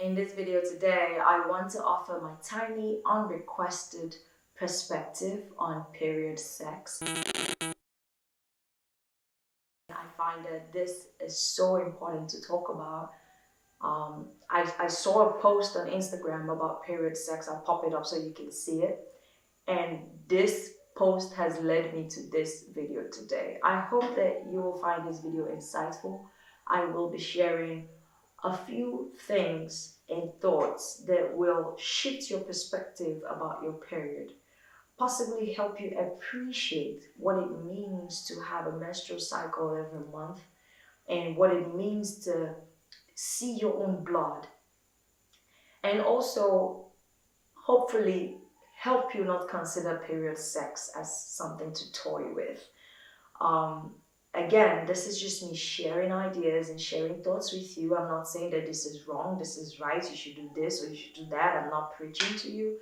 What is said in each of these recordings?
In this video today, I want to offer my tiny, unrequested perspective on period sex. I find that this is so important to talk about. I saw a post on Instagram about period sex. I'll pop it up so you can see it. And this post has led me to this video today. I hope that you will find this video insightful. I will be sharing a few things and thoughts that will shift your perspective about your period, possibly help you appreciate what it means to have a menstrual cycle every month and what it means to see your own blood, and also hopefully help you not consider period sex as something to toy with. Again, this is just me sharing ideas and sharing thoughts with you. I'm not saying that this is wrong, this is right, you should do this or you should do that. I'm not preaching to you.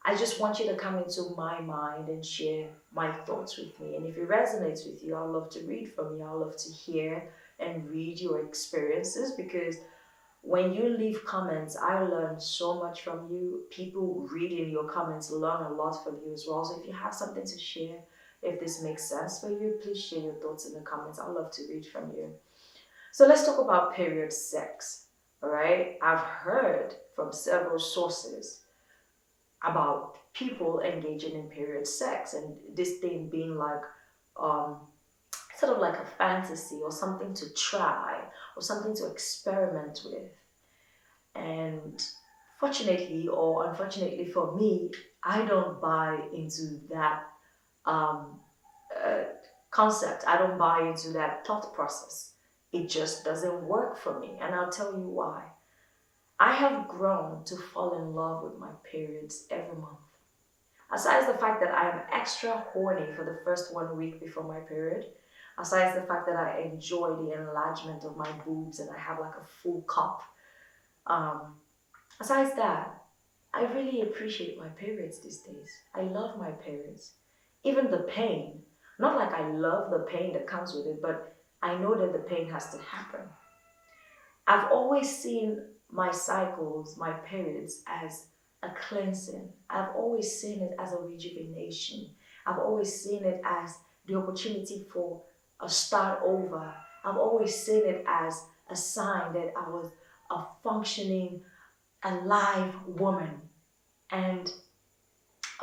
I just want you to come into my mind and share my thoughts with me. And if it resonates with you, I'd love to read from you. I'd love to hear and read your experiences, because when you leave comments, I learn so much from you. People reading your comments learn a lot from you as well. So if you have something to share, if this makes sense for you, please share your thoughts in the comments. I'd love to read from you. So let's talk about period sex, all right? I've heard from several sources about people engaging in period sex and this thing being like sort of like a fantasy or something to try or something to experiment with. And fortunately or unfortunately for me, I don't buy into that concept. I don't buy into that thought process. It just doesn't work for me, and I'll tell you why. I have grown to fall in love with my periods every month. Aside the fact that I am extra horny for the first 1 week before my period, aside the fact that I enjoy the enlargement of my boobs and I have like a full cup, aside that, I really appreciate my periods these days. I love my periods. Even the pain, not like I love the pain that comes with it, but I know that the pain has to happen. I've always seen my cycles, my periods, as a cleansing. I've always seen it as a rejuvenation. I've always seen it as the opportunity for a start over. I've always seen it as a sign that I was a functioning, alive woman. And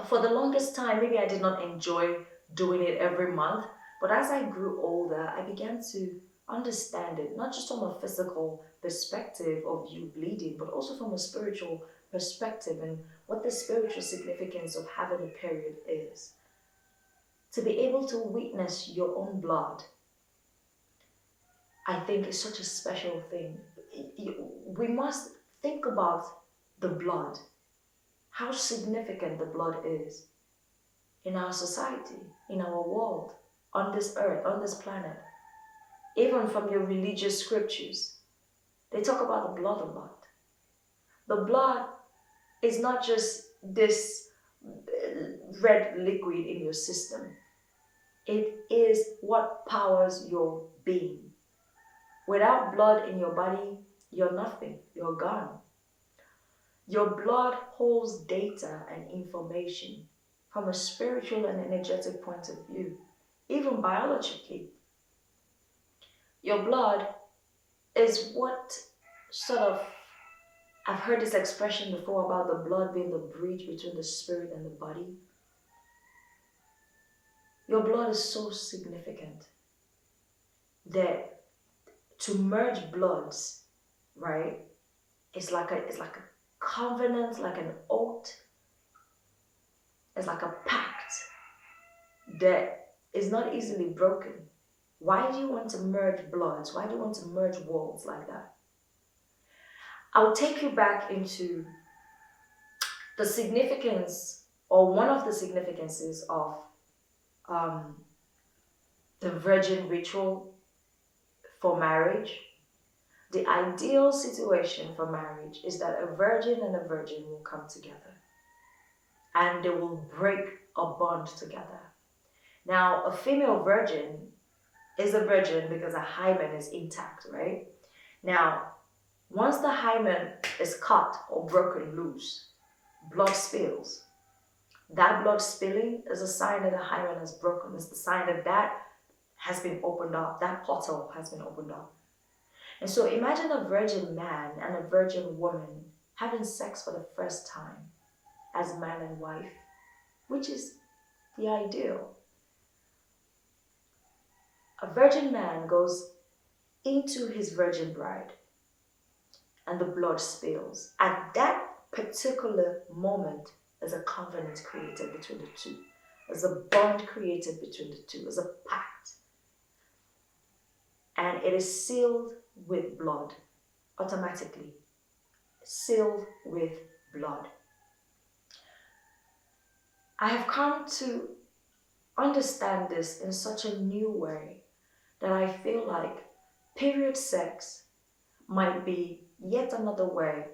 for the longest time, maybe I did not enjoy doing it every month, but as I grew older, I began to understand it, not just from a physical perspective of you bleeding, but also from a spiritual perspective and what the spiritual significance of having a period is. To be able to witness your own blood, I think is such a special thing. We must think about the blood, how significant the blood is in our society, in our world, on this earth, on this planet. Even from your religious scriptures, they talk about the blood a lot. The blood is not just this red liquid in your system. It is what powers your being. Without blood in your body, you're nothing, you're gone. Your blood holds data and information from a spiritual and energetic point of view, even biologically. Your blood is what I've heard this expression before about the blood being the bridge between the spirit and the body. Your blood is so significant that to merge bloods, right, it's like a covenant, like an oath. It's like a pact that is not easily broken. Why do you want to merge bloods? Why do you want to merge worlds like that? I'll take you back into the significance, or one of the significances of the virgin ritual for marriage. The ideal situation for marriage is that a virgin and a virgin will come together and they will break a bond together. Now, a female virgin is a virgin because a hymen is intact, right? Now, Once the hymen is cut or broken loose, blood spills. That blood spilling is a sign that the hymen has broken. It's the sign that that has been opened up. That portal has been opened up. And so imagine a virgin man and a virgin woman having sex for the first time as man and wife, which is the ideal. A virgin man goes into his virgin bride and the blood spills. At that particular moment, there's a covenant created between the two. There's a bond created between the two. There's a pact. And it is sealed with blood, automatically. Sealed with blood. I have come to understand this in such a new way that I feel like period sex might be yet another way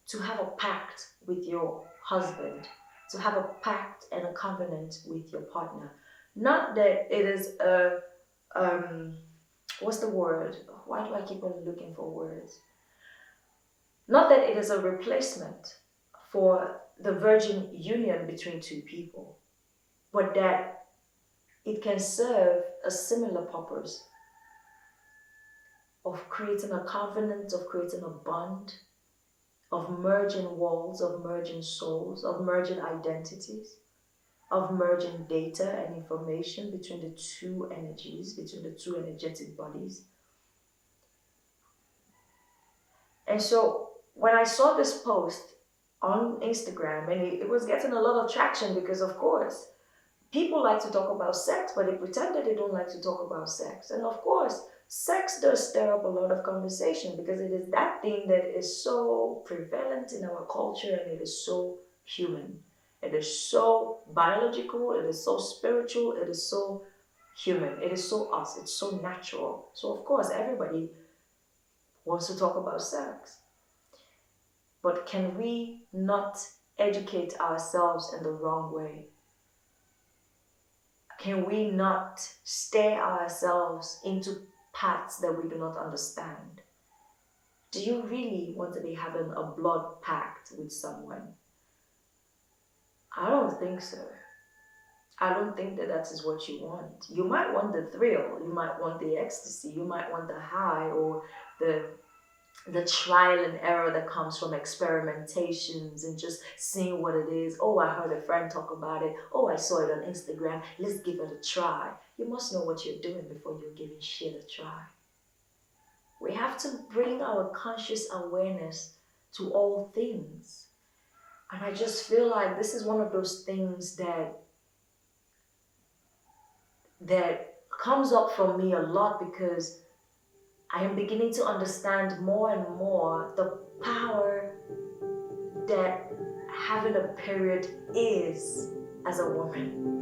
to have a pact with your husband, to have a pact and a covenant with your partner. Not that it is a, what's the word? Why do I keep on looking for words? Not that it is a replacement for the virgin union between two people, but that it can serve a similar purpose of creating a covenant, of creating a bond, of merging walls, of merging souls, of merging identities, of merging data and information between the two energies, between the two energetic bodies. And so when I saw this post on Instagram, and it was getting a lot of traction because, of course, people like to talk about sex, but they pretend that they don't like to talk about sex. And of course, sex does stir up a lot of conversation because it is that thing that is so prevalent in our culture, and it is so human. It is so biological, it is so spiritual, it is so human, it is so us, it's so natural. So of course, everybody wants to talk about sex. But can we not educate ourselves in the wrong way? Can we not steer ourselves into paths that we do not understand? Do you really want to be having a blood pact with someone? I don't think so. I don't think that that is what you want. You might want the thrill, you might want the ecstasy, you might want the high, or the trial and error that comes from experimentations and just seeing what it is. Oh, I heard a friend talk about it. Oh, I saw it on Instagram. Let's give it a try. You must know what you're doing before you're giving shit a try. We have to bring our conscious awareness to all things. And I just feel like this is one of those things that comes up for me a lot, because I am beginning to understand more and more the power that having a period is as a woman.